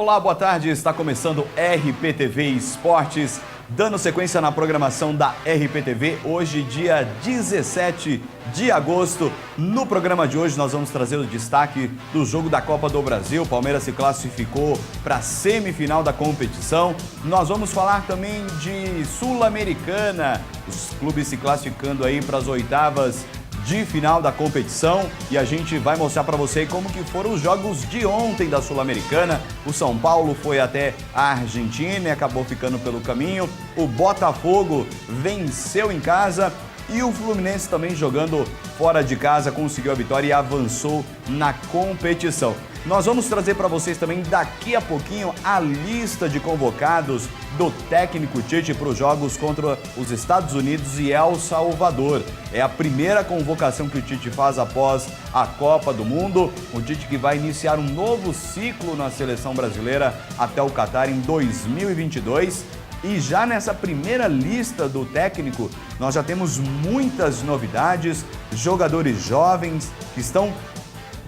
Olá, boa tarde. Está começando RPTV Esportes, dando sequência na programação da RPTV. Hoje, dia 17 de agosto. No programa de hoje, nós vamos trazer o destaque do jogo da Copa do Brasil. O Palmeiras se classificou para a semifinal da competição. Nós vamos falar também de Sul-Americana, os clubes se classificando aí para as oitavas de final da competição, e a gente vai mostrar para você como que foram os jogos de ontem da Sul-Americana. O São Paulo foi até a Argentina e acabou ficando pelo caminho. O Botafogo venceu em casa e o Fluminense também jogando fora de casa conseguiu a vitória e avançou na competição. Nós vamos trazer para vocês também daqui a pouquinho a lista de convocados do técnico Tite para os jogos contra os Estados Unidos e El Salvador. É a primeira convocação que o Tite faz após a Copa do Mundo. O Tite que vai iniciar um novo ciclo na seleção brasileira até o Catar em 2022. E já nessa primeira lista do técnico, nós já temos muitas novidades, jogadores jovens que estão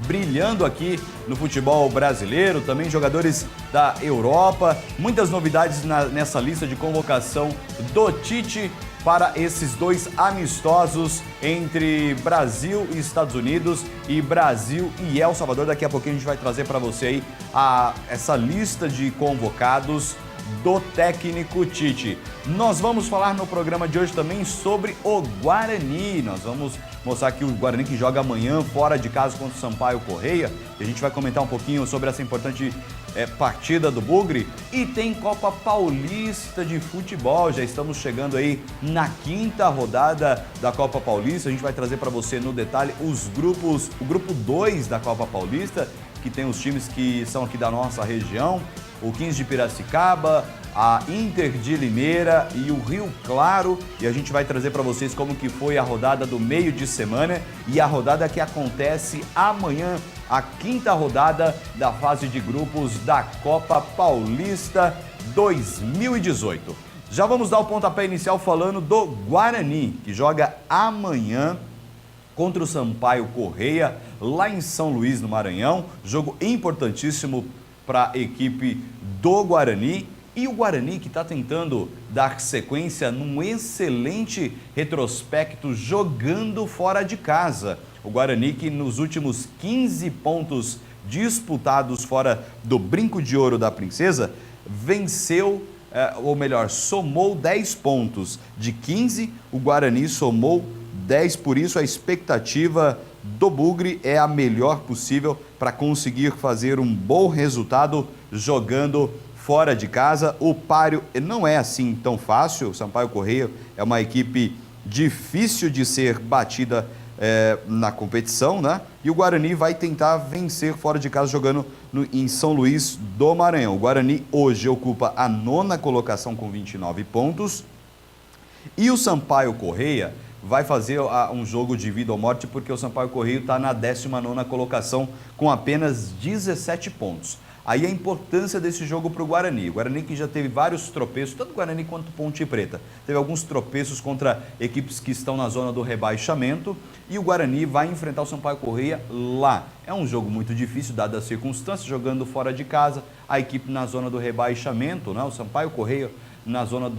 brilhando aqui no futebol brasileiro, também jogadores da Europa, muitas novidades nessa lista de convocação do Tite para esses dois amistosos entre Brasil e Estados Unidos e Brasil e El Salvador. Daqui a pouquinho a gente vai trazer para você aí essa lista de convocados do técnico Tite. Nós vamos falar no programa de hoje também sobre o Guarani. Nós vamos mostrar aqui o Guarani que joga amanhã fora de casa contra o Sampaio Corrêa. E a gente vai comentar um pouquinho sobre essa importante partida do Bugre. E tem Copa Paulista de futebol. Já estamos chegando aí na quinta rodada da Copa Paulista. A gente vai trazer para você no detalhe os grupos, o grupo 2 da Copa Paulista, que tem os times que são aqui da nossa região. O 15 de Piracicaba, a Inter de Limeira e o Rio Claro. E a gente vai trazer para vocês como que foi a rodada do meio de semana e a rodada que acontece amanhã, a quinta rodada da fase de grupos da Copa Paulista 2018. Já vamos dar o pontapé inicial falando do Guarani, que joga amanhã contra o Sampaio Corrêa, lá em São Luís, no Maranhão. Jogo importantíssimo para a equipe do Guarani. E o Guarani que está tentando dar sequência num excelente retrospecto jogando fora de casa. O Guarani que nos últimos 15 pontos disputados fora do Brinco de Ouro da Princesa, venceu, ou melhor, somou 10 pontos. De 15, o Guarani somou 10, por isso a expectativa do Bugre é a melhor possível para conseguir fazer um bom resultado jogando fora de casa. O páreo não é assim tão fácil. O Sampaio Corrêa é uma equipe difícil de ser batida na competição, né? E o Guarani vai tentar vencer fora de casa jogando em São Luís do Maranhão. O Guarani hoje ocupa a 9ª colocação com 29 pontos e o Sampaio Corrêa vai fazer um jogo de vida ou morte, porque o Sampaio Corrêa está na 19ª colocação com apenas 17 pontos. Aí a importância desse jogo para o Guarani. O Guarani que já teve vários tropeços, tanto o Guarani quanto o Ponte Preta. Teve alguns tropeços contra equipes que estão na zona do rebaixamento e o Guarani vai enfrentar o Sampaio Corrêa lá. É um jogo muito difícil, dadas as circunstâncias, jogando fora de casa, a equipe na zona do rebaixamento, né? O Sampaio Corrêa na zona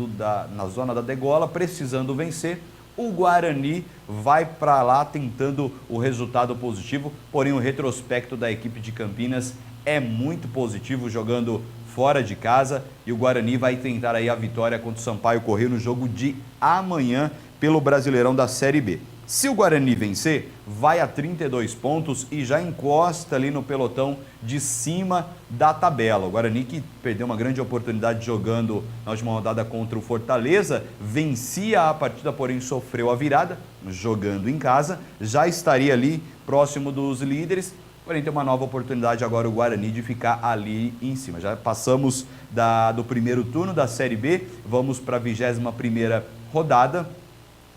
da degola, precisando vencer. O Guarani vai para lá tentando o resultado positivo, porém o retrospecto da equipe de Campinas é muito positivo jogando fora de casa e o Guarani vai tentar aí a vitória contra o Sampaio Corrêa no jogo de amanhã pelo Brasileirão da Série B. Se o Guarani vencer, vai a 32 pontos e já encosta ali no pelotão de cima da tabela. O Guarani que perdeu uma grande oportunidade jogando na última rodada contra o Fortaleza, vencia a partida, porém sofreu a virada, jogando em casa, já estaria ali próximo dos líderes, porém tem uma nova oportunidade agora o Guarani de ficar ali em cima. Já passamos do primeiro turno da Série B, vamos para a 21ª rodada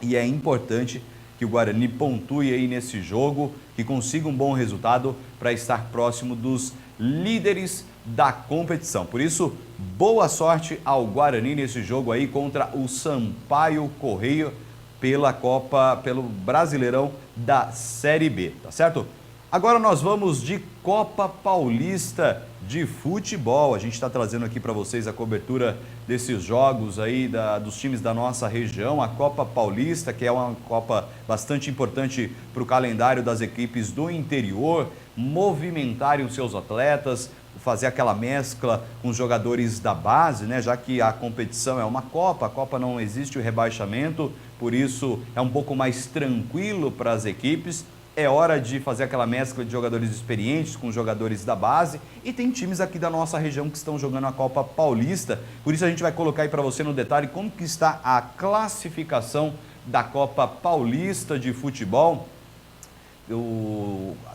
e é importante que o Guarani pontue aí nesse jogo, que consiga um bom resultado para estar próximo dos líderes da competição. Por isso, boa sorte ao Guarani nesse jogo aí contra o Sampaio Corrêa pelo Brasileirão da Série B, tá certo? Agora nós vamos de Copa Paulista de Futebol. A gente está trazendo aqui para vocês a cobertura desses jogos aí dos times da nossa região. A Copa Paulista, que é uma Copa bastante importante para o calendário das equipes do interior, movimentarem os seus atletas, fazer aquela mescla com os jogadores da base, né? Já que a competição é uma Copa, a Copa não existe o rebaixamento, por isso é um pouco mais tranquilo para as equipes. É hora de fazer aquela mescla de jogadores experientes com jogadores da base, e tem times aqui da nossa região que estão jogando a Copa Paulista. Por isso a gente vai colocar aí para você no detalhe como que está a classificação da Copa Paulista de Futebol.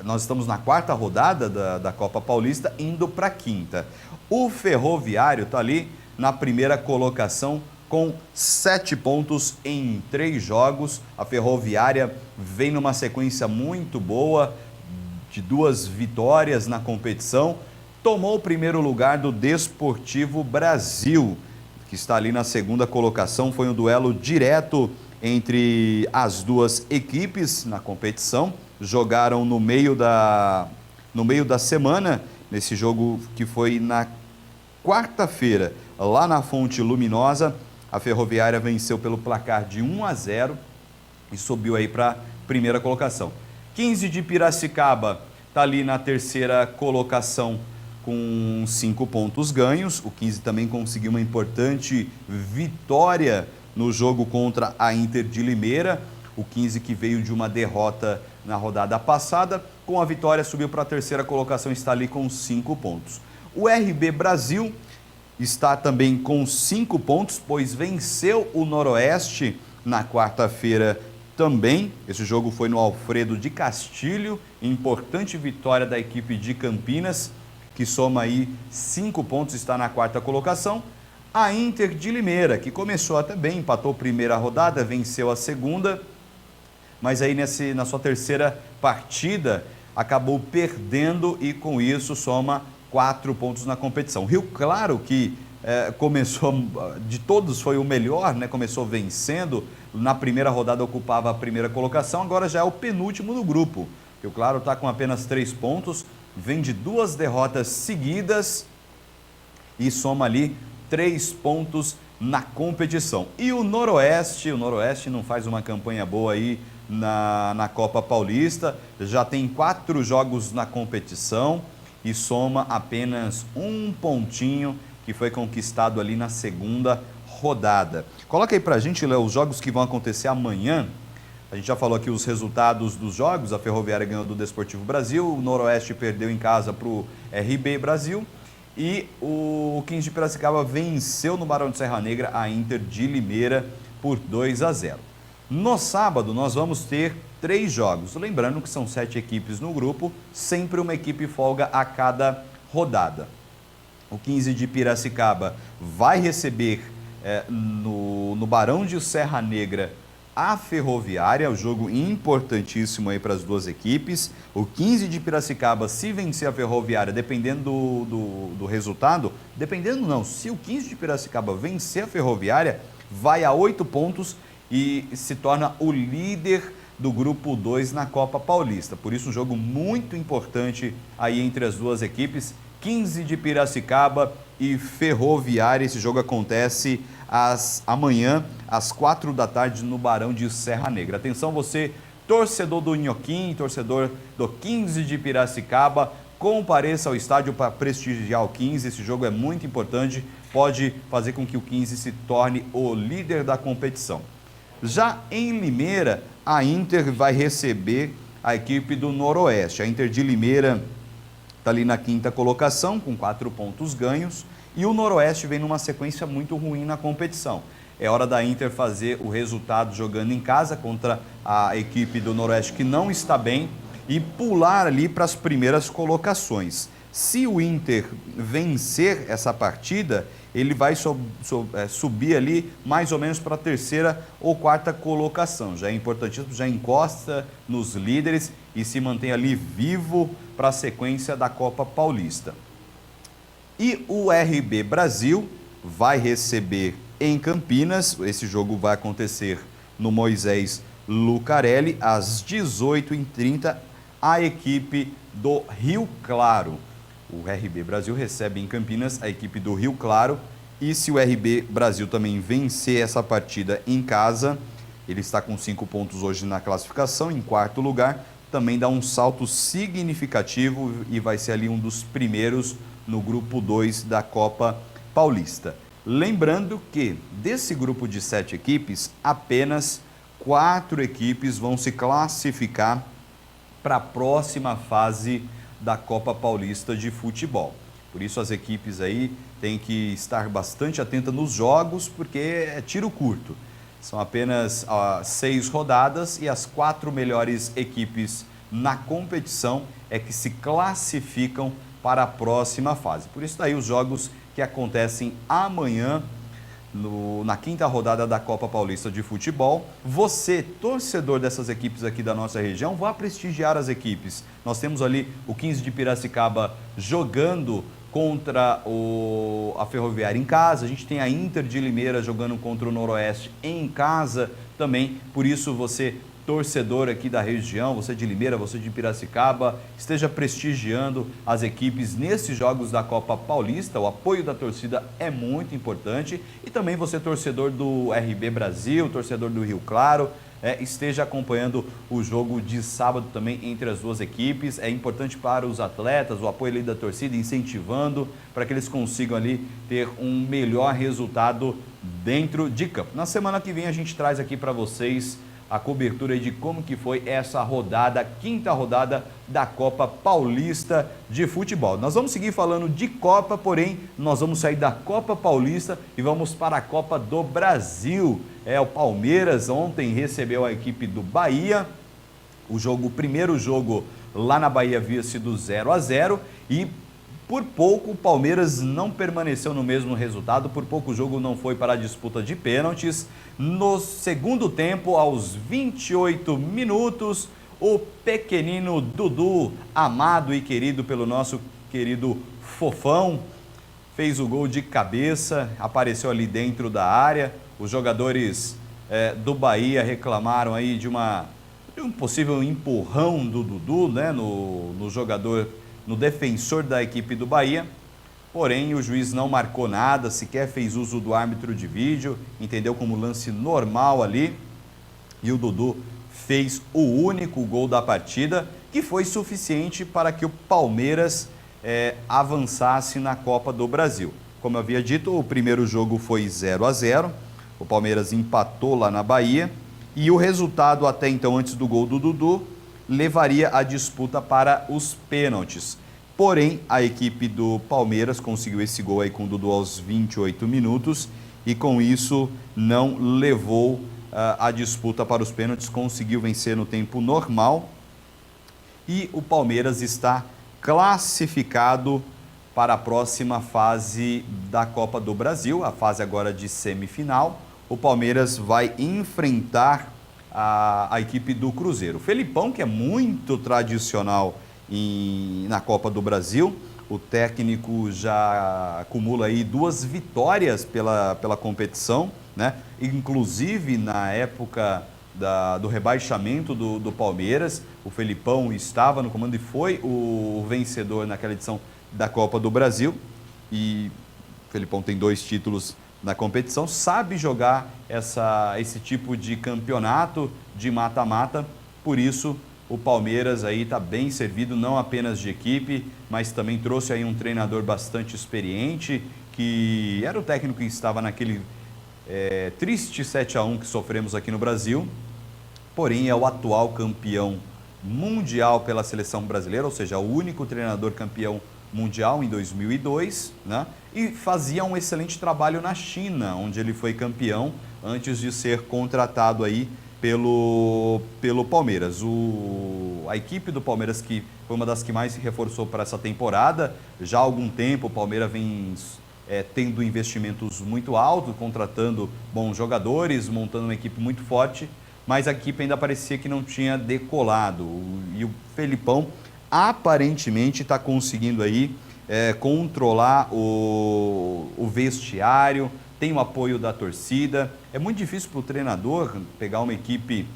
Nós estamos na quarta rodada da Copa Paulista, indo para a quinta. O Ferroviário está ali na primeira colocação com 7 pontos em 3 jogos. A Ferroviária vem numa sequência muito boa, de 2 vitórias na competição. Tomou o primeiro lugar do Desportivo Brasil, que está ali na segunda colocação. Foi um duelo direto entre as duas equipes na competição. Jogaram no meio da semana, nesse jogo que foi na quarta-feira, lá na Fonte Luminosa. A Ferroviária venceu pelo placar de 1-0 e subiu aí para a primeira colocação. 15 de Piracicaba está ali na terceira colocação com 5 pontos ganhos. O 15 também conseguiu uma importante vitória no jogo contra a Inter de Limeira. O 15 que veio de uma derrota na rodada passada, com a vitória subiu para a terceira colocação, está ali com 5 pontos. O RB Brasil está também com 5 pontos, pois venceu o Noroeste na quarta-feira também. Esse jogo foi no Alfredo de Castilho, importante vitória da equipe de Campinas, que soma aí 5 pontos, está na quarta colocação. A Inter de Limeira, que começou até bem, empatou a primeira rodada, venceu a segunda, mas aí na sua terceira partida acabou perdendo e com isso soma 4 pontos na competição. Rio Claro, que começou, de todos foi o melhor, né? Começou vencendo, na primeira rodada ocupava a primeira colocação, agora já é o penúltimo do grupo. Rio Claro está com apenas 3 pontos, vem de 2 derrotas seguidas e soma ali 3 pontos na competição. E o Noroeste não faz uma campanha boa aí na Copa Paulista, já tem 4 jogos na competição e soma apenas 1 pontinho que foi conquistado ali na segunda rodada. Coloca aí pra gente, Léo, os jogos que vão acontecer amanhã. A gente já falou aqui os resultados dos jogos. A Ferroviária ganhou do Desportivo Brasil, o Noroeste perdeu em casa para o RB Brasil e o 15 de Piracicaba venceu no Barão de Serra Negra a Inter de Limeira por 2-0. No sábado nós vamos ter 3 jogos, lembrando que são 7 equipes no grupo, sempre uma equipe folga a cada rodada. O 15 de Piracicaba vai receber no Barão de Serra Negra a Ferroviária, um jogo importantíssimo aí para as duas equipes. O 15 de Piracicaba, se vencer a Ferroviária, dependendo do resultado, se o 15 de Piracicaba vencer a Ferroviária, vai a 8 pontos e se torna o líder do grupo 2 na Copa Paulista. Por isso um jogo muito importante aí entre as duas equipes, 15 de Piracicaba e Ferroviária. Esse jogo acontece amanhã às 4 da tarde no Barão de Serra Negra. Atenção você, torcedor do Inhoquim, torcedor do 15 de Piracicaba, compareça ao estádio para prestigiar o 15. Esse jogo é muito importante, pode fazer com que o 15 se torne o líder da competição. Já em Limeira, a Inter vai receber a equipe do Noroeste. A Inter de Limeira está ali na 5ª colocação, com 4 pontos ganhos, e o Noroeste vem numa sequência muito ruim na competição. É hora da Inter fazer o resultado jogando em casa contra a equipe do Noroeste, que não está bem, e pular ali para as primeiras colocações. Se o Inter vencer essa partida, ele vai subir ali mais ou menos para a 3ª ou 4ª colocação. Já é importantíssimo, já encosta nos líderes e se mantém ali vivo para a sequência da Copa Paulista. E o RB Brasil vai receber em Campinas, esse jogo vai acontecer no Moisés Lucarelli, às 18h30, a equipe do Rio Claro. O RB Brasil recebe em Campinas a equipe do Rio Claro, e se o RB Brasil também vencer essa partida em casa, ele está com 5 pontos hoje na classificação, em quarto lugar, também dá um salto significativo e vai ser ali um dos primeiros no grupo 2 da Copa Paulista. Lembrando que desse grupo de 7 equipes, apenas 4 equipes vão se classificar para a próxima fase da Copa Paulista de Futebol. Por isso as equipes aí têm que estar bastante atentas nos jogos, porque é tiro curto. São apenas 6 rodadas e as 4 melhores equipes na competição é que se classificam para a próxima fase. Por isso daí os jogos que acontecem amanhã, na 5ª rodada da Copa Paulista de Futebol. Você, torcedor dessas equipes aqui da nossa região, vá prestigiar as equipes. Nós temos ali o 15 de Piracicaba jogando contra a Ferroviária em casa, a gente tem a Inter de Limeira jogando contra o Noroeste em casa também. Por isso você, torcedor aqui da região, você de Limeira, você de Piracicaba, esteja prestigiando as equipes nesses jogos da Copa Paulista. O apoio da torcida é muito importante. E também você, torcedor do RB Brasil, torcedor do Rio Claro, esteja acompanhando o jogo de sábado também entre as duas equipes. É importante para os atletas, o apoio ali da torcida, incentivando para que eles consigam ali ter um melhor resultado dentro de campo. Na semana que vem a gente traz aqui para vocês a cobertura de como que foi essa rodada, 5ª rodada da Copa Paulista de Futebol. Nós vamos seguir falando de Copa, porém nós vamos sair da Copa Paulista e vamos para a Copa do Brasil. O Palmeiras ontem recebeu a equipe do Bahia. O primeiro jogo lá na Bahia havia sido 0-0 e por pouco o Palmeiras não permaneceu no mesmo resultado, por pouco o jogo não foi para a disputa de pênaltis. No segundo tempo, aos 28 minutos, o pequenino Dudu, amado e querido pelo nosso querido Fofão, fez o gol de cabeça, apareceu ali dentro da área. Os jogadores do Bahia reclamaram aí de um possível empurrão do Dudu, né, no jogador, no defensor da equipe do Bahia, porém o juiz não marcou nada, sequer fez uso do árbitro de vídeo, entendeu como lance normal ali, e o Dudu fez o único gol da partida, que foi suficiente para que o Palmeiras avançasse na Copa do Brasil. Como eu havia dito, o primeiro jogo foi 0-0, o Palmeiras empatou lá na Bahia, e o resultado até então, antes do gol do Dudu, levaria a disputa para os pênaltis. Porém, a equipe do Palmeiras conseguiu esse gol aí com o Dudu aos 28 minutos e com isso não levou a disputa para os pênaltis, conseguiu vencer no tempo normal e o Palmeiras está classificado para a próxima fase da Copa do Brasil, a fase agora de semifinal. O Palmeiras vai enfrentar a equipe do Cruzeiro. O Felipão, que é muito tradicional na Copa do Brasil, o técnico já acumula aí 2 vitórias pela competição, né? Inclusive na época do rebaixamento do Palmeiras, o Felipão estava no comando e foi o vencedor naquela edição da Copa do Brasil. E o Felipão tem 2 títulos na competição, sabe jogar esse tipo de campeonato de mata-mata. Por isso o Palmeiras aí está bem servido, não apenas de equipe, mas também trouxe aí um treinador bastante experiente, que era o técnico que estava naquele triste 7-1 que sofremos aqui no Brasil, porém é o atual campeão mundial pela seleção brasileira, ou seja, o único treinador campeão mundial em 2002, né? E fazia um excelente trabalho na China, onde ele foi campeão antes de ser contratado aí pelo Palmeiras. A equipe do Palmeiras, que foi uma das que mais se reforçou para essa temporada, já há algum tempo o Palmeiras vem tendo investimentos muito altos, contratando bons jogadores, montando uma equipe muito forte, mas a equipe ainda parecia que não tinha decolado. E o Felipão aparentemente está conseguindo aí controlar o vestiário, tem o apoio da torcida. É muito difícil para o treinador pegar uma equipe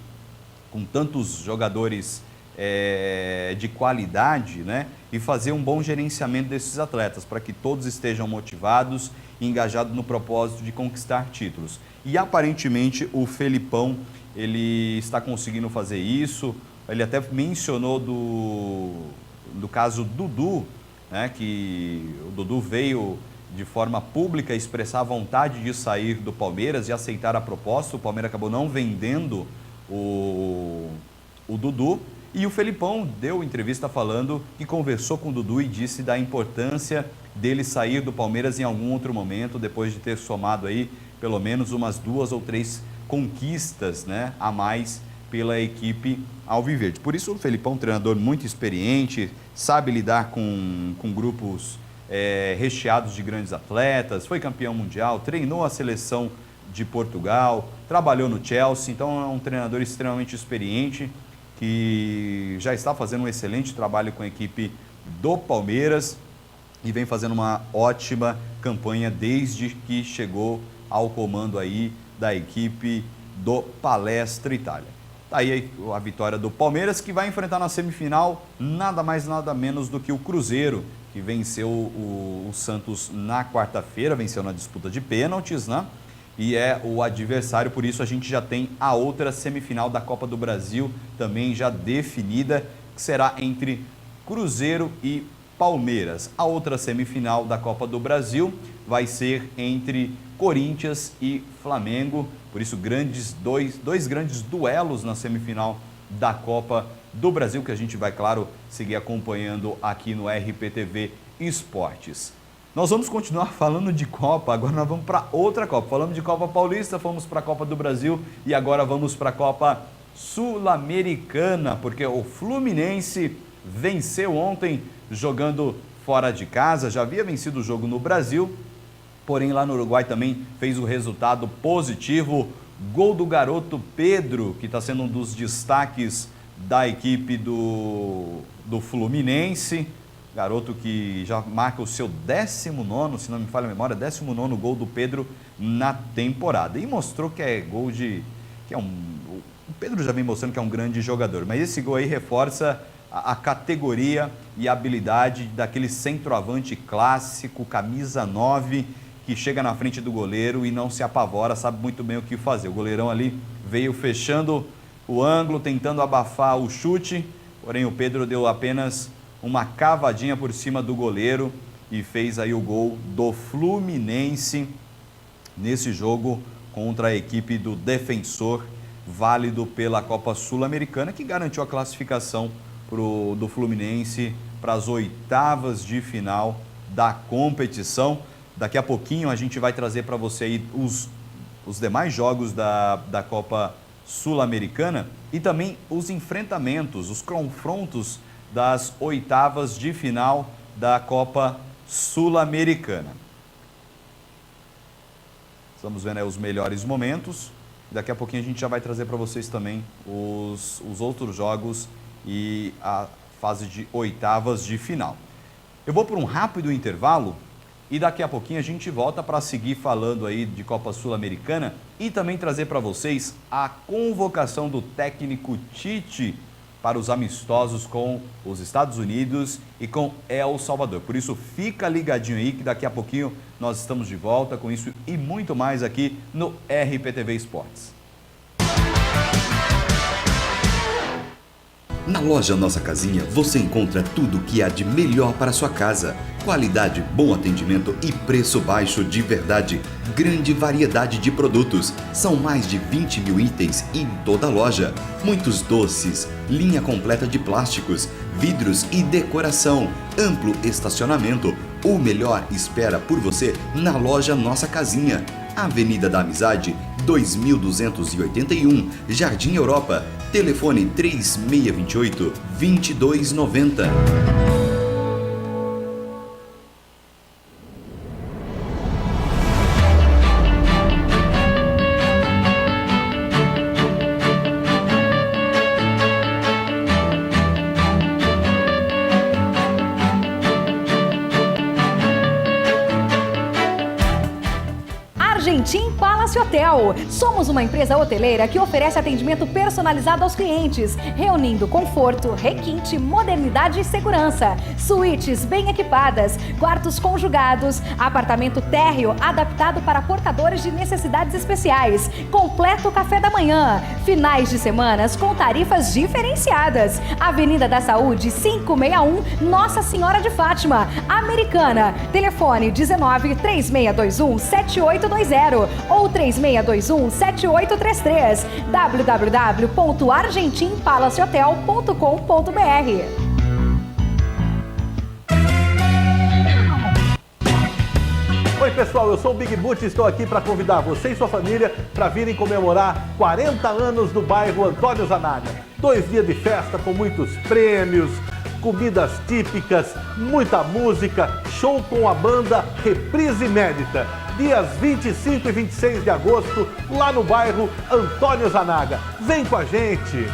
com tantos jogadores de qualidade, né? E fazer um bom gerenciamento desses atletas, para que todos estejam motivados e engajados no propósito de conquistar títulos. E aparentemente o Felipão, ele está conseguindo fazer isso. Ele até mencionou do caso Dudu, né? Que o Dudu veio de forma pública expressar a vontade de sair do Palmeiras e aceitar a proposta. O Palmeiras acabou não vendendo o Dudu. E o Felipão deu entrevista falando que conversou com o Dudu e disse da importância dele sair do Palmeiras em algum outro momento, depois de ter somado aí pelo menos umas 2 ou 3 conquistas, né, a mais pela equipe alviverde. Por isso o Felipão, um treinador muito experiente, sabe lidar com grupos recheados de grandes atletas, foi campeão mundial, treinou a seleção de Portugal, trabalhou no Chelsea, então é um treinador extremamente experiente, que já está fazendo um excelente trabalho com a equipe do Palmeiras e vem fazendo uma ótima campanha desde que chegou ao comando aí da equipe do Palestra Itália. Tá aí a vitória do Palmeiras, que vai enfrentar na semifinal nada mais nada menos do que o Cruzeiro, que venceu o Santos na quarta-feira, venceu na disputa de pênaltis, né? E é o adversário, por isso a gente já tem a outra semifinal da Copa do Brasil também já definida, que será entre Cruzeiro e Palmeiras. A outra semifinal da Copa do Brasil vai ser entre Corinthians e Flamengo, por isso dois grandes duelos na semifinal da Copa do Brasil, que a gente vai, claro, seguir acompanhando aqui no RPTV Esportes. Nós vamos continuar falando de Copa, agora nós vamos para outra Copa. Falamos de Copa Paulista, fomos para a Copa do Brasil e agora vamos para a Copa Sul-Americana, porque o Fluminense venceu ontem jogando fora de casa, já havia vencido o jogo no Brasil, porém lá no Uruguai também fez o resultado positivo. Gol do garoto Pedro, que está sendo um dos destaques da equipe do Fluminense. Garoto que já marca o seu 19º, se não me falha a memória, 19º gol do Pedro na temporada. E mostrou que é gol de... o Pedro já vem mostrando que é um grande jogador, mas esse gol aí reforça a categoria e a habilidade daquele centroavante clássico, camisa 9, que chega na frente do goleiro e não se apavora, sabe muito bem o que fazer. O goleirão ali veio fechando o ângulo, tentando abafar o chute, porém o Pedro deu apenas uma cavadinha por cima do goleiro e fez aí o gol do Fluminense nesse jogo contra a equipe do Defensor, válido pela Copa Sul-Americana, que garantiu a classificação do Fluminense para as oitavas de final da competição. Daqui a pouquinho a gente vai trazer para você aí os demais jogos da Copa Sul-Americana e também os enfrentamentos, os confrontos das oitavas de final da Copa Sul-Americana. Estamos vendo aí os melhores momentos. Daqui a pouquinho a gente já vai trazer para vocês também os outros jogos e a fase de oitavas de final. Eu vou por um rápido intervalo e daqui a pouquinho a gente volta para seguir falando aí de Copa Sul-Americana e também trazer para vocês a convocação do técnico Tite para os amistosos com os Estados Unidos e com El Salvador. Por isso, fica ligadinho aí que daqui a pouquinho nós estamos de volta com isso e muito mais aqui no RPTV Esportes. Na loja Nossa Casinha você encontra tudo o que há de melhor para a sua casa. Qualidade, bom atendimento e preço baixo de verdade. Grande variedade de produtos. São mais de 20 mil itens em toda a loja. Muitos doces, linha completa de plásticos, vidros e decoração. Amplo estacionamento. O melhor espera por você na loja Nossa Casinha. Avenida da Amizade, 2281, Jardim Europa. Telefone 3628-2290. Argentim Palace Palace Hotel. Somos uma empresa hoteleira que oferece atendimento personalizado aos clientes, reunindo conforto, requinte, modernidade e segurança. Suítes bem equipadas, quartos conjugados, apartamento térreo adaptado para portadores de necessidades especiais, completo café da manhã, finais de semanas com tarifas diferenciadas. Avenida da Saúde 561, Nossa Senhora de Fátima, Americana. Telefone 19 3621 7820 ou 3621 7833. www.argentimpalacehotel.com.br. Oi pessoal, eu sou o Big Boot e estou aqui para convidar você e sua família para virem comemorar 40 anos do bairro Antônio Zanaga. 2 dias de festa com muitos prêmios, comidas típicas, muita música, show com a banda Reprise Inédita. Dias 25 e 26 de agosto, lá no bairro Antônio Zanaga. Vem com a gente!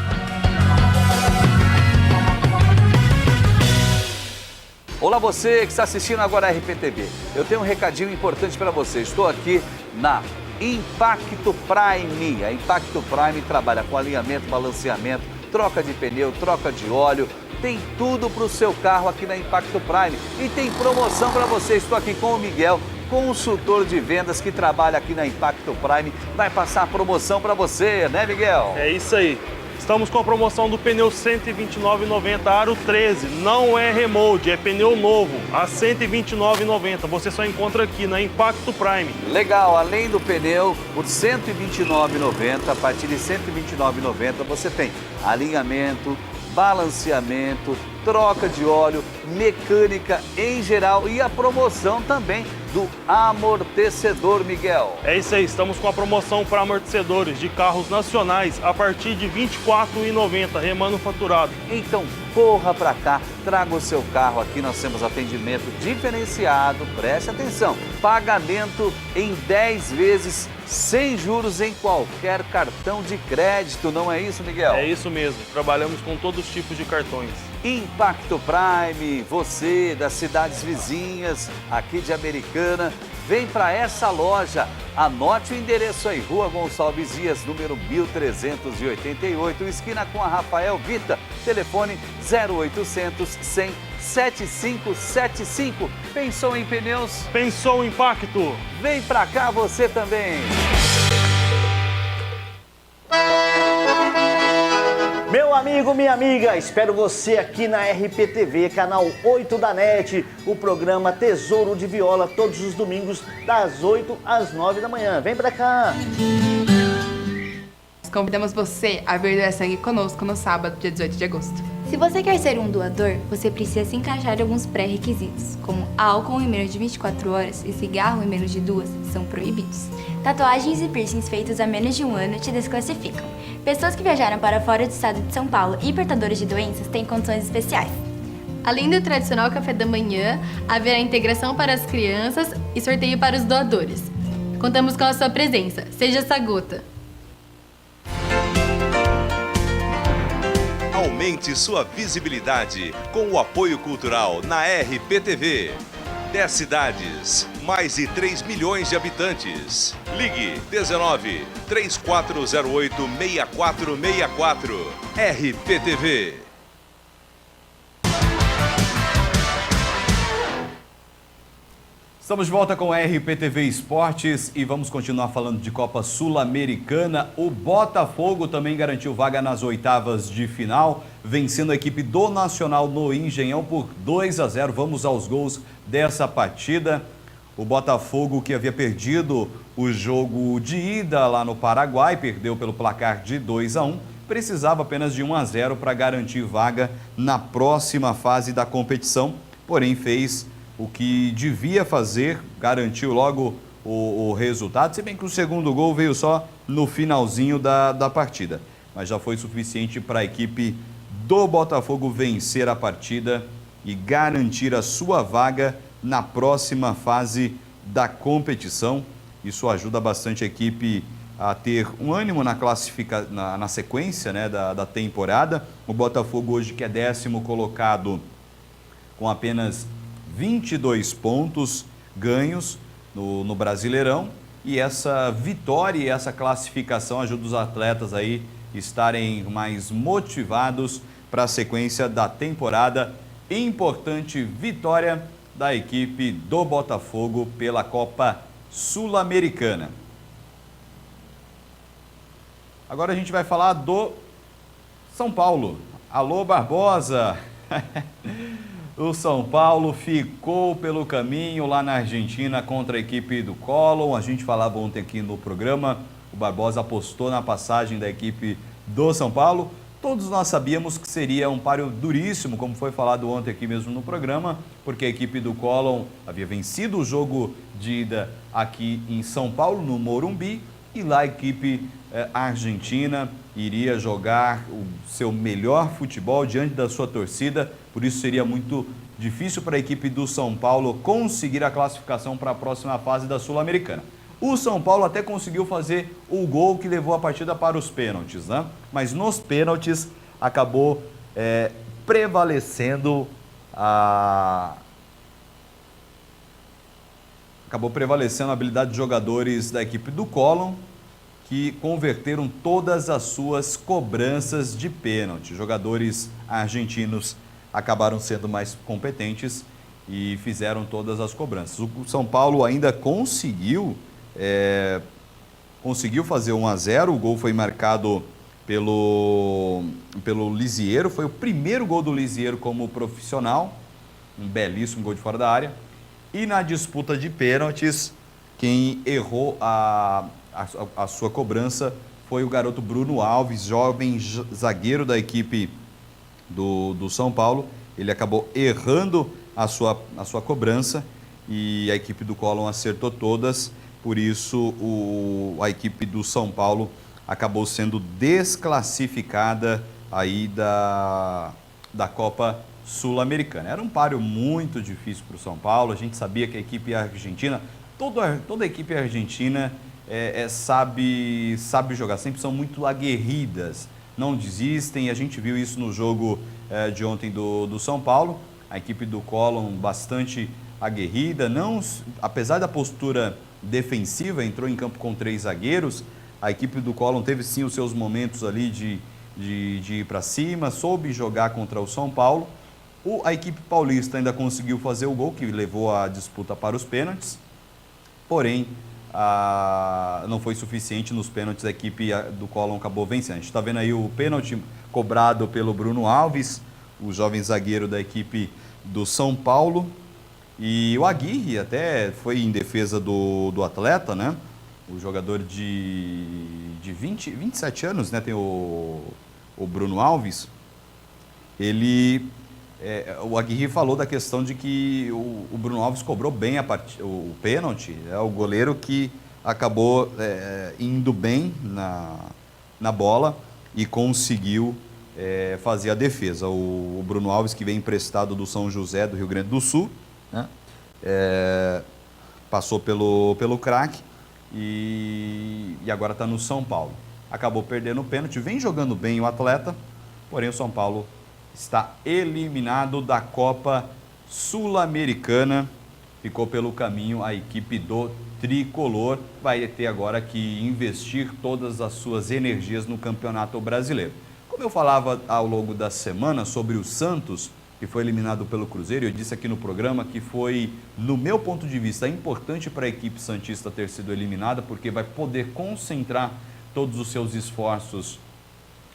Olá você que está assistindo agora a RPTV. Eu tenho um recadinho importante para você. Estou aqui na Impacto Prime. A Impacto Prime trabalha com alinhamento, balanceamento, troca de pneu, troca de óleo. Tem tudo para o seu carro aqui na Impacto Prime. E tem promoção para você. Estou aqui com o Miguel, consultor de vendas que trabalha aqui na Impacto Prime. Vai passar a promoção para você, né, Miguel? É isso aí. Estamos com a promoção do pneu 129,90 aro 13. Não é remold, é pneu novo, a 129,90. Você só encontra aqui na Impacto Prime. Legal, além do pneu, por R$ 129,90, a partir de R$ 129,90 você tem alinhamento, balanceamento, troca de óleo, mecânica em geral e a promoção também do amortecedor, Miguel. É isso aí, estamos com a promoção para amortecedores de carros nacionais a partir de R$ 24,90, remanufaturado. Então corra para cá, traga o seu carro aqui, nós temos atendimento diferenciado, preste atenção, pagamento em 10 vezes sem juros em qualquer cartão de crédito, não é isso, Miguel? É isso mesmo, trabalhamos com todos os tipos de cartões. Impacto Prime, você das cidades vizinhas, aqui de Americana, vem para essa loja. Anote o endereço aí, Rua Gonçalves Dias, número 1388, esquina com a Rafael Vita, telefone 0800 100 7575. Pensou em pneus? Pensou em Impacto? Vem pra cá você também. Meu amigo, minha amiga, espero você aqui na RPTV, canal 8 da NET, o programa Tesouro de Viola, todos os domingos, das 8 às 9 da manhã. Vem pra cá! Convidamos você a vir doar sangue conosco no sábado, dia 18 de agosto. Se você quer ser um doador, você precisa se encaixar em alguns pré-requisitos, como álcool em menos de 24 horas e cigarro em menos de 2 são proibidos. Tatuagens e piercings feitos há menos de 1 ano te desclassificam. Pessoas que viajaram para fora do estado de São Paulo e portadores de doenças têm condições especiais. Além do tradicional café da manhã, haverá integração para as crianças e sorteio para os doadores. Contamos com a sua presença. Seja essa gota. Aumente sua visibilidade com o apoio cultural na RPTV. 10 cidades, mais de 3 milhões de habitantes. Ligue 19 3408 6464. RPTV. Estamos de volta com a RPTV Esportes e vamos continuar falando de Copa Sul-Americana. O Botafogo também garantiu vaga nas oitavas de final, vencendo a equipe do Nacional no Engenhão por 2-0. Vamos aos gols dessa partida. O Botafogo, que havia perdido o jogo de ida lá no Paraguai, perdeu pelo placar de 2-1, precisava apenas de 1-0 para garantir vaga na próxima fase da competição, porém fez o que devia fazer, garantiu logo o resultado, se bem que o segundo gol veio só no finalzinho da partida. Mas já foi suficiente para a equipe do Botafogo vencer a partida e garantir a sua vaga na próxima fase da competição. Isso ajuda bastante a equipe a ter um ânimo na sequência, né, da temporada. O Botafogo hoje, que é 10º colocado com apenas 22 pontos ganhos no Brasileirão e essa vitória e essa classificação ajuda os atletas aí estarem mais motivados para a sequência da temporada. Importante vitória da equipe do Botafogo pela Copa Sul-Americana. Agora a gente vai falar do São Paulo. Alô, Barbosa! O São Paulo ficou pelo caminho lá na Argentina contra a equipe do Colón. A gente falava ontem aqui no programa, o Barbosa apostou na passagem da equipe do São Paulo. Todos nós sabíamos que seria um páreo duríssimo, como foi falado ontem aqui mesmo no programa, porque a equipe do Colón havia vencido o jogo de ida aqui em São Paulo, no Morumbi, e lá a equipe argentina iria jogar o seu melhor futebol diante da sua torcida, por isso seria muito difícil para a equipe do São Paulo conseguir a classificação para a próxima fase da Sul-Americana. O São Paulo até conseguiu fazer o gol que levou a partida para os pênaltis, né? Mas nos pênaltis acabou prevalecendo a habilidade de jogadores da equipe do Colón, que converteram todas as suas cobranças de pênalti. Jogadores argentinos acabaram sendo mais competentes e fizeram todas as cobranças. O São Paulo ainda conseguiu fazer 1-0, o gol foi marcado pelo Lisiero, foi o primeiro gol do Lisiero como profissional, um belíssimo gol de fora da área. E na disputa de pênaltis, quem errou a sua cobrança foi o garoto Bruno Alves, jovem zagueiro da equipe do São Paulo. Ele acabou errando a sua cobrança e a equipe do Colón acertou todas. Por isso, a equipe do São Paulo acabou sendo desclassificada aí da Copa Sul-Americana. Era um páreo muito difícil para o São Paulo. A gente sabia que a equipe argentina, toda a equipe argentina sabe jogar, sempre são muito aguerridas, não desistem. A gente viu isso no jogo de ontem do São Paulo. A equipe do Colón bastante aguerrida, apesar da postura defensiva, entrou em campo com 3 zagueiros. A equipe do Colón teve sim os seus momentos ali de ir para cima, soube jogar contra o São Paulo. A equipe paulista ainda conseguiu fazer o gol que levou a disputa para os pênaltis, porém não foi suficiente nos pênaltis. A equipe do Colón acabou vencendo. A gente está vendo aí o pênalti cobrado pelo Bruno Alves, o jovem zagueiro da equipe do São Paulo. E o Aguirre até foi em defesa do atleta, né? O jogador de 27 anos, né? Tem o Bruno Alves. O Aguirre falou da questão de que o Bruno Alves cobrou bem o pênalti. É o goleiro que acabou indo bem na bola e conseguiu fazer a defesa. O Bruno Alves, que vem emprestado do São José, do Rio Grande do Sul, né? Passou pelo craque e agora está no São Paulo. Acabou perdendo o pênalti, vem jogando bem o atleta, porém o São Paulo está eliminado da Copa Sul-Americana. Ficou pelo caminho a equipe do Tricolor. Vai ter agora que investir todas as suas energias no Campeonato Brasileiro. Como eu falava ao longo da semana sobre o Santos, que foi eliminado pelo Cruzeiro, eu disse aqui no programa que foi, no meu ponto de vista, importante para a equipe santista ter sido eliminada, porque vai poder concentrar todos os seus esforços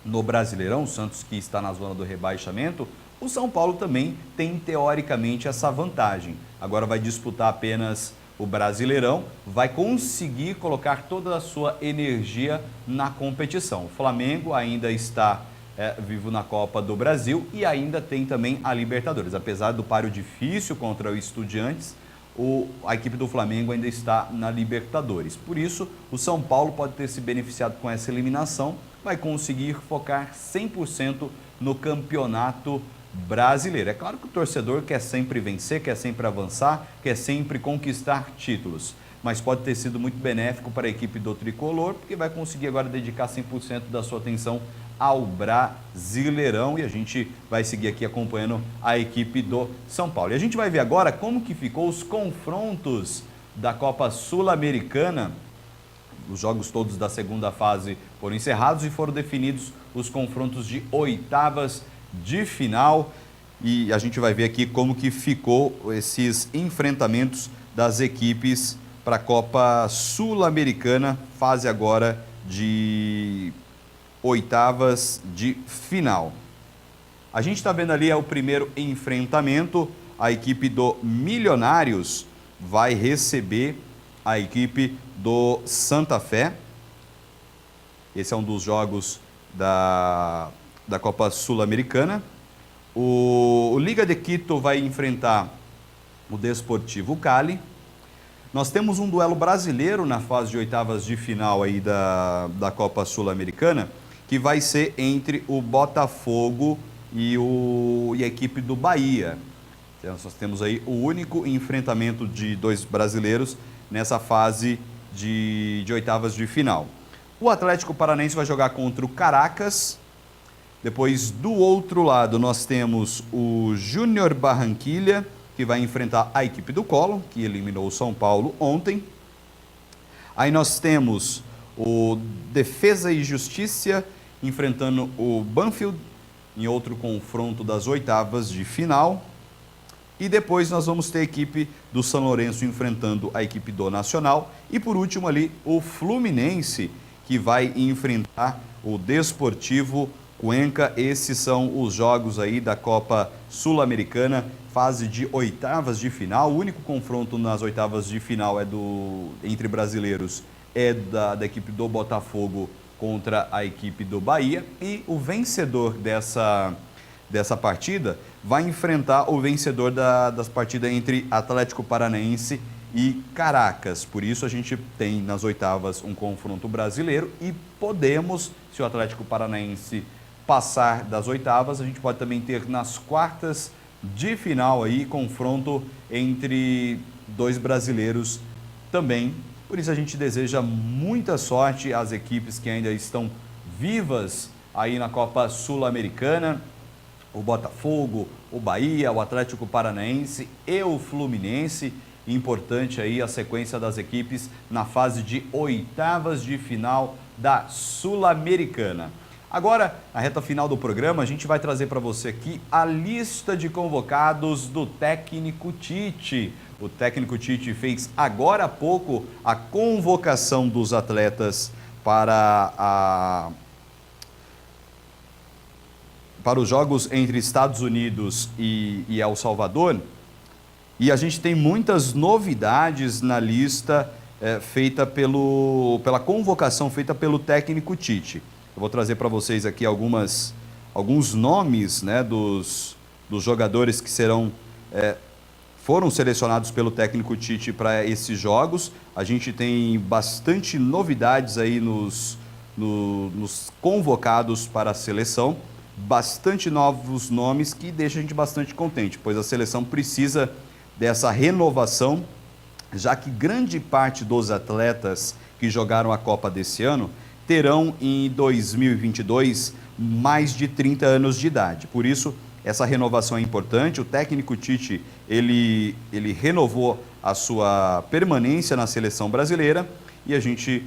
no Brasileirão. O Santos, que está na zona do rebaixamento, o São Paulo também tem teoricamente essa vantagem. Agora vai disputar apenas o Brasileirão, vai conseguir colocar toda a sua energia na competição. O Flamengo ainda está vivo na Copa do Brasil e ainda tem também a Libertadores. Apesar do páreo difícil contra o Estudiantes, a equipe do Flamengo ainda está na Libertadores. Por isso, o São Paulo pode ter se beneficiado com essa eliminação, vai conseguir focar 100% no Campeonato Brasileiro. É claro que o torcedor quer sempre vencer, quer sempre avançar, quer sempre conquistar títulos, mas pode ter sido muito benéfico para a equipe do Tricolor, porque vai conseguir agora dedicar 100% da sua atenção ao Brasileirão, e a gente vai seguir aqui acompanhando a equipe do São Paulo. E a gente vai ver agora como que ficou os confrontos da Copa Sul-Americana os jogos todos da segunda fase foram encerrados e foram definidos os confrontos de oitavas de final. E a gente vai ver aqui como que ficou esses enfrentamentos das equipes para a Copa Sul-Americana, fase agora de oitavas de final. A gente está vendo ali o primeiro enfrentamento, a equipe do Milionários vai receber a equipe do Santa Fé. Esse é um dos jogos da Copa Sul-Americana. O Liga de Quito vai enfrentar o Desportivo Cali. Nós temos um duelo brasileiro na fase de oitavas de final aí da Copa Sul-Americana, que vai ser entre o Botafogo e a equipe do Bahia. Então, nós temos aí o único enfrentamento de dois brasileiros nessa fase de oitavas de final. O Atlético Paranaense vai jogar contra o Caracas. Depois, do outro lado, nós temos o Júnior Barranquilla, que vai enfrentar a equipe do Colo, que eliminou o São Paulo ontem. Aí nós temos o Defesa e Justiça enfrentando o Banfield em outro confronto das oitavas de final. E depois nós vamos ter a equipe do São Lourenço enfrentando a equipe do Nacional. E por último ali, o Fluminense, que vai enfrentar o Desportivo Cuenca. Esses são os jogos aí da Copa Sul-Americana, fase de oitavas de final. O único confronto nas oitavas de final entre brasileiros é da equipe do Botafogo contra a equipe do Bahia. E o vencedor dessa partida vai enfrentar o vencedor das partidas entre Atlético Paranaense e Caracas. Por isso a gente tem nas oitavas um confronto brasileiro e podemos, se o Atlético Paranaense passar das oitavas, a gente pode também ter nas quartas de final aí confronto entre dois brasileiros também. Por isso a gente deseja muita sorte às equipes que ainda estão vivas aí na Copa Sul-Americana. O Botafogo, o Bahia, o Atlético Paranaense e o Fluminense. Importante aí a sequência das equipes na fase de oitavas de final da Sul-Americana. Agora, na reta final do programa, a gente vai trazer para você aqui a lista de convocados do técnico Tite. O técnico Tite fez agora há pouco a convocação dos atletas para os jogos entre Estados Unidos e El Salvador. E a gente tem muitas novidades na lista feita pela convocação feita pelo técnico Tite. Eu vou trazer para vocês aqui alguns nomes, né, dos jogadores que foram selecionados pelo técnico Tite para esses jogos. A gente tem bastante novidades aí nos convocados para a seleção, bastante novos nomes que deixam a gente bastante contente, pois a seleção precisa dessa renovação, já que grande parte dos atletas que jogaram a Copa desse ano terão em 2022 mais de 30 anos de idade. Por isso, essa renovação é importante. O técnico Tite, ele renovou a sua permanência na seleção brasileira e a gente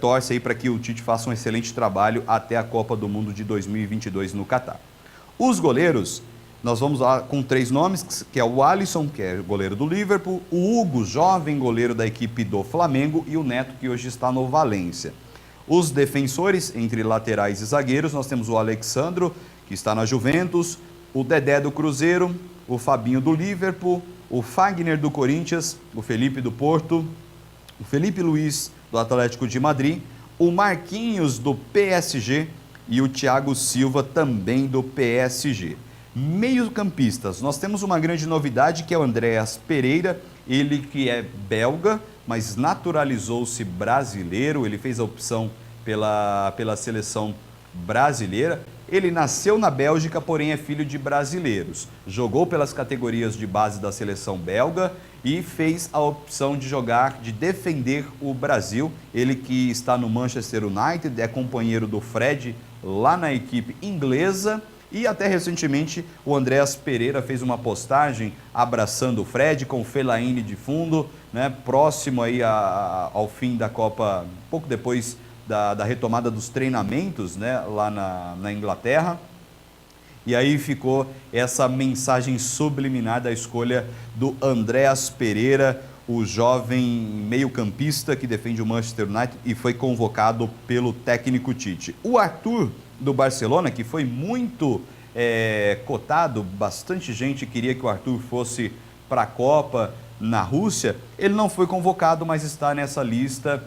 torce aí para que o Tite faça um excelente trabalho até a Copa do Mundo de 2022 no Catar. Os goleiros, nós vamos lá com 3 nomes, que é o Alisson, que é goleiro do Liverpool, o Hugo, jovem goleiro da equipe do Flamengo, e o Neto, que hoje está no Valência. Os defensores, entre laterais e zagueiros, nós temos o Alexandro, que está na Juventus, o Dedé do Cruzeiro, o Fabinho do Liverpool, o Fagner do Corinthians, o Felipe do Porto, o Felipe Luiz do Atlético de Madrid, o Marquinhos do PSG e o Thiago Silva também do PSG. Meio-campistas, nós temos uma grande novidade que é o Andreas Pereira, ele que é belga, mas naturalizou-se brasileiro, ele fez a opção pela seleção brasileira. Ele nasceu na Bélgica, porém é filho de brasileiros. Jogou pelas categorias de base da seleção belga e fez a opção de defender o Brasil. Ele que está no Manchester United, é companheiro do Fred lá na equipe inglesa E até recentemente o Andréas Pereira fez uma postagem abraçando o Fred com o Fellaini de fundo, né, próximo aí ao fim da Copa, pouco depois da retomada dos treinamentos, né, lá na Inglaterra. E aí ficou essa mensagem subliminar da escolha do Andréas Pereira, o jovem meio-campista que defende o Manchester United e foi convocado pelo técnico Tite. O Arthur, do Barcelona, que foi muito cotado, bastante gente queria que o Arthur fosse para a Copa na Rússia, ele não foi convocado, mas está nessa lista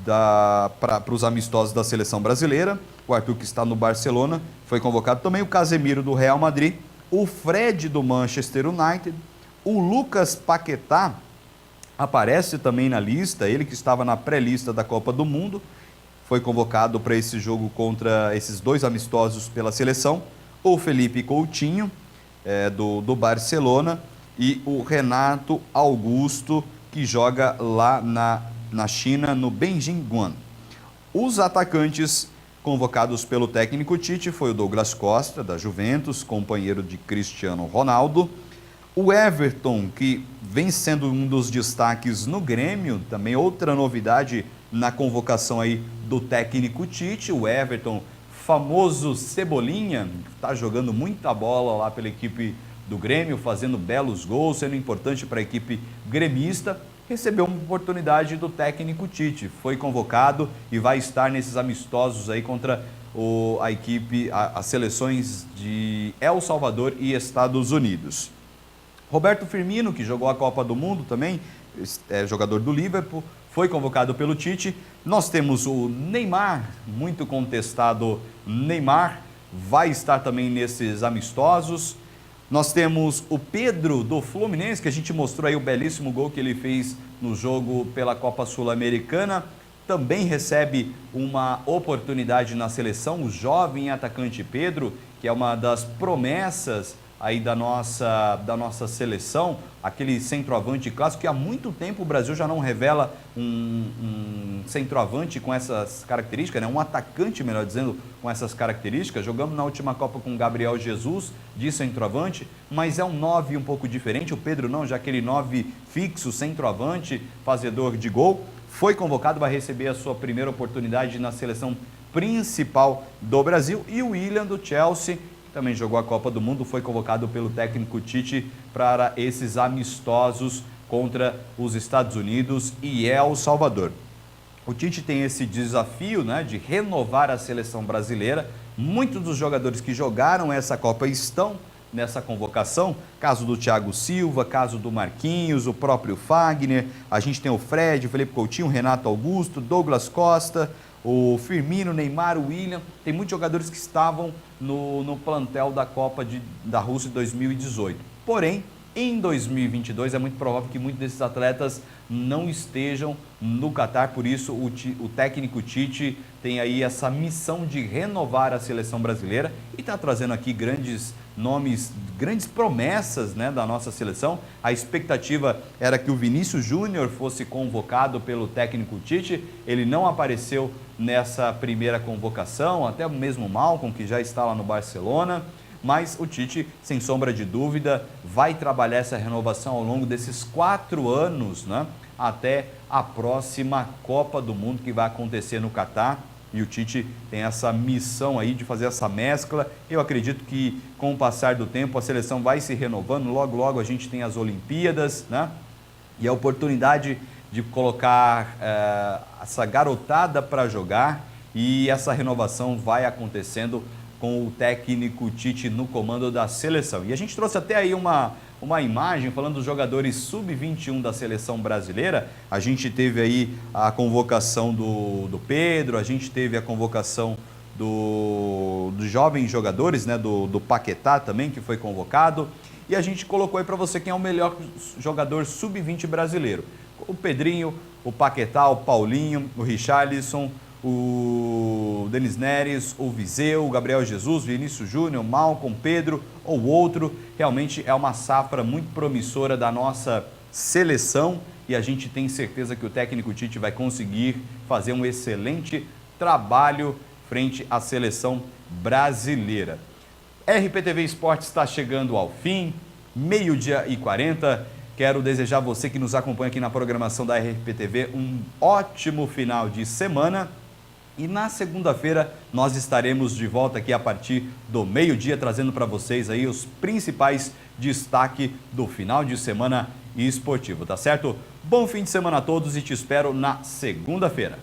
para os amistosos da seleção brasileira. O Arthur, que está no Barcelona, foi convocado também. O Casemiro, do Real Madrid, o Fred, do Manchester United, o Lucas Paquetá aparece também na lista, ele que estava na pré-lista da Copa do Mundo, foi convocado para esse jogo contra esses dois amistosos pela seleção. O Felipe Coutinho, do Barcelona, e o Renato Augusto, que joga lá na China, no Beijing Guan. Os atacantes convocados pelo técnico Tite foi o Douglas Costa, da Juventus, companheiro de Cristiano Ronaldo. O Everton, que vem sendo um dos destaques no Grêmio, também outra novidade na convocação aí do técnico Tite. O Everton, famoso Cebolinha, está jogando muita bola lá pela equipe do Grêmio, fazendo belos gols, sendo importante para a equipe gremista. Recebeu uma oportunidade do técnico Tite, foi convocado e vai estar nesses amistosos aí contra as seleções de El Salvador e Estados Unidos. Roberto Firmino, que jogou a Copa do Mundo também, jogador do Liverpool, foi convocado pelo Tite. Nós temos o Neymar, muito contestado Neymar, vai estar também nesses amistosos. Nós temos o Pedro, do Fluminense, que a gente mostrou aí o belíssimo gol que ele fez no jogo pela Copa Sul-Americana. Também recebe uma oportunidade na seleção, o jovem atacante Pedro, que é uma das promessas aí da nossa seleção, aquele centroavante clássico que há muito tempo o Brasil já não revela um centroavante com essas características, né? Um atacante, melhor dizendo, com essas características. Jogamos na última Copa com o Gabriel Jesus de centroavante, mas é um 9 um pouco diferente. O Pedro não, já aquele 9 fixo, centroavante, fazedor de gol, foi convocado, vai receber a sua primeira oportunidade na seleção principal do Brasil. E o William, do Chelsea, também jogou a Copa do Mundo, foi convocado pelo técnico Tite para esses amistosos contra os Estados Unidos e El Salvador. O Tite tem esse desafio, né, de renovar a seleção brasileira. Muitos dos jogadores que jogaram essa Copa estão nessa convocação, caso do Thiago Silva, caso do Marquinhos, o próprio Fagner, a gente tem o Fred, o Felipe Coutinho, o Renato Augusto, Douglas Costa, o Firmino, Neymar, o William, tem muitos jogadores que estavam no plantel da Copa da Rússia de 2018. Porém, em 2022 é muito provável que muitos desses atletas não estejam no Catar, por isso o técnico Tite tem aí essa missão de renovar a seleção brasileira e está trazendo aqui grandes nomes, grandes promessas, né, da nossa seleção. A expectativa era que o Vinícius Júnior fosse convocado pelo técnico Tite, ele não apareceu nessa primeira convocação, até mesmo o Malcom, que já está lá no Barcelona, mas o Tite, sem sombra de dúvida, vai trabalhar essa renovação ao longo desses 4 anos, né, até a próxima Copa do Mundo que vai acontecer no Catar. E o Tite tem essa missão aí de fazer essa mescla. Eu acredito que com o passar do tempo a seleção vai se renovando, logo logo a gente tem as Olimpíadas, né? E a oportunidade de colocar essa garotada para jogar, e essa renovação vai acontecendo com o técnico Tite no comando da seleção. E a gente trouxe até aí uma imagem falando dos jogadores sub-21 da seleção brasileira. A gente teve aí a convocação do Pedro, a gente teve a convocação dos jovens jogadores, né, do Paquetá também, que foi convocado. E a gente colocou aí para você quem é o melhor jogador sub-20 brasileiro. O Pedrinho, o Paquetá, o Paulinho, o Richarlison, o Denis Neres, o Viseu, o Gabriel Jesus, Vinícius Júnior, Malcom, Pedro ou outro. Realmente é uma safra muito promissora da nossa seleção e a gente tem certeza que o técnico Tite vai conseguir fazer um excelente trabalho frente à seleção brasileira. RPTV Esportes está chegando ao fim, 12h40. Quero desejar a você que nos acompanha aqui na programação da RPTV um ótimo final de semana. E na segunda-feira nós estaremos de volta aqui a partir do meio-dia, trazendo para vocês aí os principais destaques do final de semana esportivo, tá certo? Bom fim de semana a todos e te espero na segunda-feira.